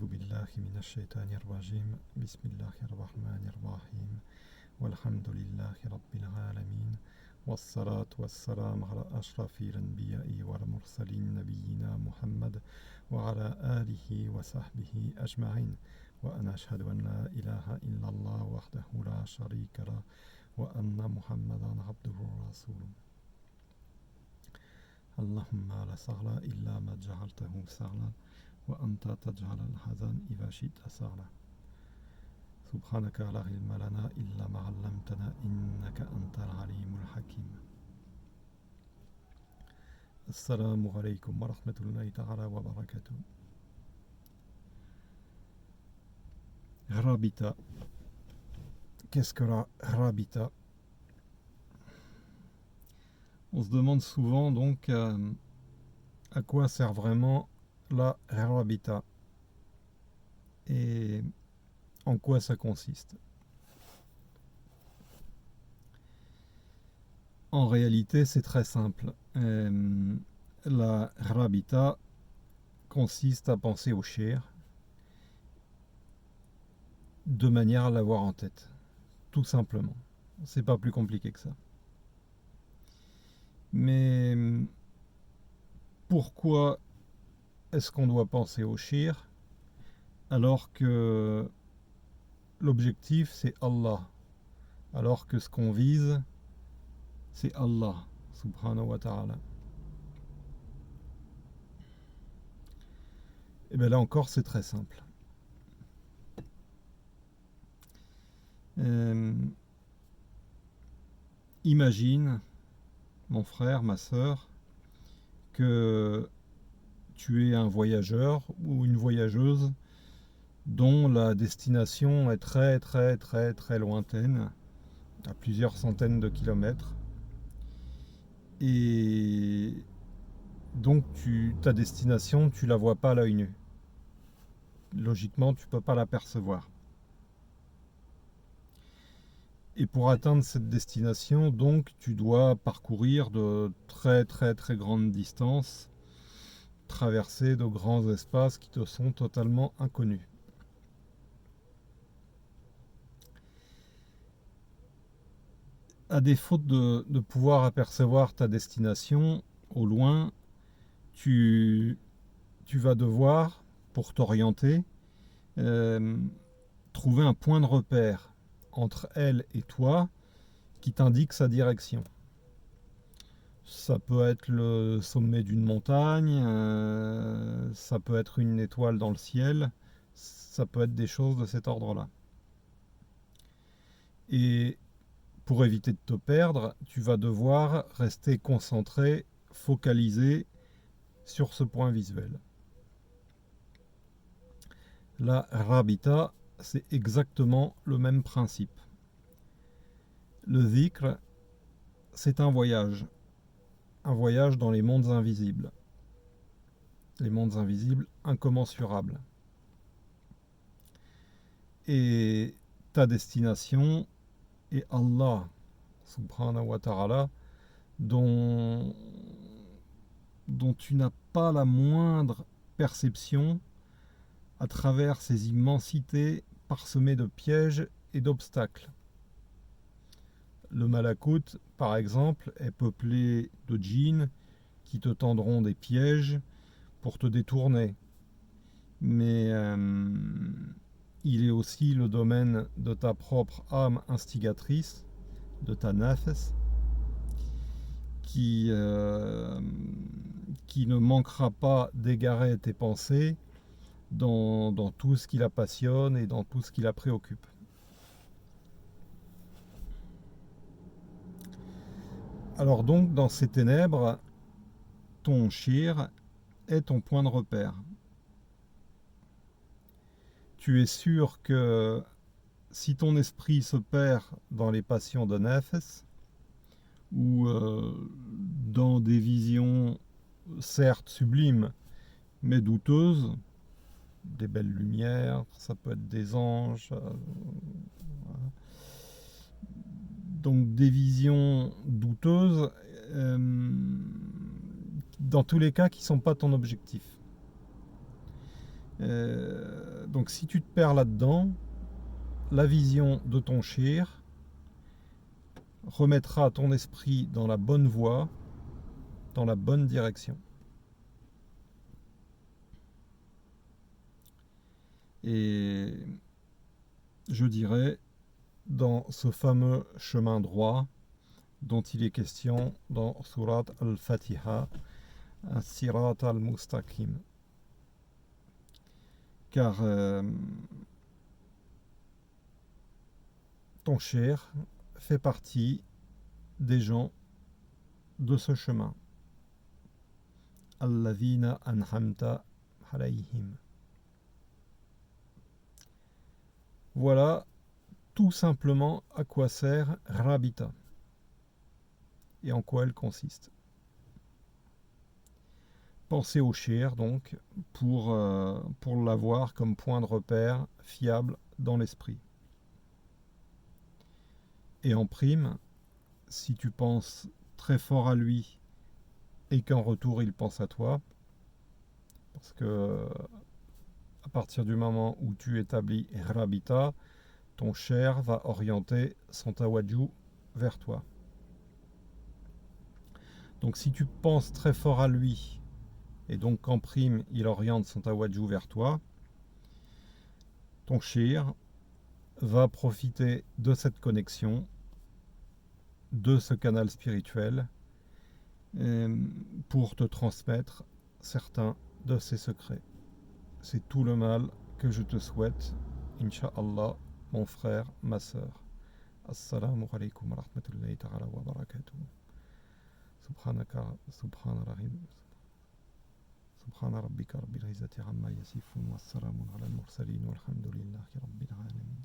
أعوذ بالله من الشيطان الرجيم بسم الله الرحمن الرحيم والحمد لله رب العالمين والصلاة والسلام على أشرف الأنبياء والمرسلين نبينا محمد وعلى آله وصحبه أجمعين وأنا أشهد أن لا إله إلا الله وحده لا شريك له وأن محمدا عبده ورسوله اللهم لا سهل إلا ما جعلته سهلا وأنت تجعل الحزن إذا شئت سهلا سبحانك لا علم لنا إلا ما علمتنا إنك أنت العليم الحكيم السلام عليكم ورحمة الله تعالى وبركاته. Rabita. Qu'est-ce que la Rabita? On se demande souvent donc à quoi sert vraiment la Rabita et en quoi ça consiste. En réalité, c'est très simple. La Rabita consiste à penser au shir de manière à l'avoir en tête, tout simplement. C'est pas plus compliqué que ça. Mais pourquoi est-ce qu'on doit penser au shir alors que l'objectif c'est Allah, alors que ce qu'on vise c'est Allah subhanahu wa ta'ala? Et bien là encore c'est très simple. Imagine, mon frère, ma sœur, que tu es un voyageur ou une voyageuse dont la destination est très très très très lointaine, à plusieurs centaines de kilomètres. Et donc ta destination, tu la vois pas à l'œil nu. Logiquement, tu peux pas l'apercevoir. Et pour atteindre cette destination, donc, tu dois parcourir de très très très grandes distances, traverser de grands espaces qui te sont totalement inconnus. À défaut de pouvoir apercevoir ta destination au loin, tu vas devoir, pour t'orienter, trouver un point de repère entre elle et toi qui t'indique sa direction. Ça peut être le sommet d'une montagne, ça peut être une étoile dans le ciel, ça peut être des choses de cet ordre-là. Et pour éviter de te perdre, tu vas devoir rester concentré, focalisé sur ce point visuel. La Rabita, c'est exactement le même principe. Le dhikr, c'est un voyage dans les mondes invisibles. Les mondes invisibles incommensurables. Et ta destination est Allah, subhanahu wa ta'ala, dont tu n'as pas la moindre perception à travers ces immensités parsemées de pièges et d'obstacles. Le Malakut, par exemple, est peuplé de djinns qui te tendront des pièges pour te détourner. Mais il est aussi le domaine de ta propre âme instigatrice, de ta nafs, qui ne manquera pas d'égarer tes pensées dans tout ce qui la passionne et dans tout ce qui la préoccupe. Alors donc, dans ces ténèbres, ton shir est ton point de repère. Tu es sûr que si ton esprit se perd dans les passions de nafs ou dans des visions certes sublimes mais douteuses, des belles lumières, ça peut être des anges, donc des visions douteuses, dans tous les cas qui ne sont pas ton objectif. Donc si tu te perds là-dedans, la vision de ton shir remettra ton esprit dans la bonne voie, dans la bonne direction. Et je dirais, dans ce fameux chemin droit dont il est question dans Surat al-Fatiha, Sirat al-Mustaqim. Car ton cher fait partie des gens de ce chemin. Alladhina an'amta alayhim. Voilà tout simplement à quoi sert Rabita et en quoi elle consiste. Pensez au shir donc pour l'avoir comme point de repère fiable dans l'esprit. Et en prime, si tu penses très fort à lui et qu'en retour il pense à toi, parce que à partir du moment où tu établis Rabita, ton cher va orienter son tawajjuh vers toi. Donc si tu penses très fort à lui et donc qu'en prime il oriente son tawajjuh vers toi, ton shir va profiter de cette connexion, de ce canal spirituel, pour te transmettre certains de ses secrets. C'est tout le mal que je te souhaite, Inch'Allah, mon frère, ma sœur. Assalamu alaikum wa rahmatullahi ta'ala wa barakatuh. Subhanaka, subhana rabbika rabbil izzati amma yasifun wa salamun ala al-mursalin walhamdulillahi rabbil alamin.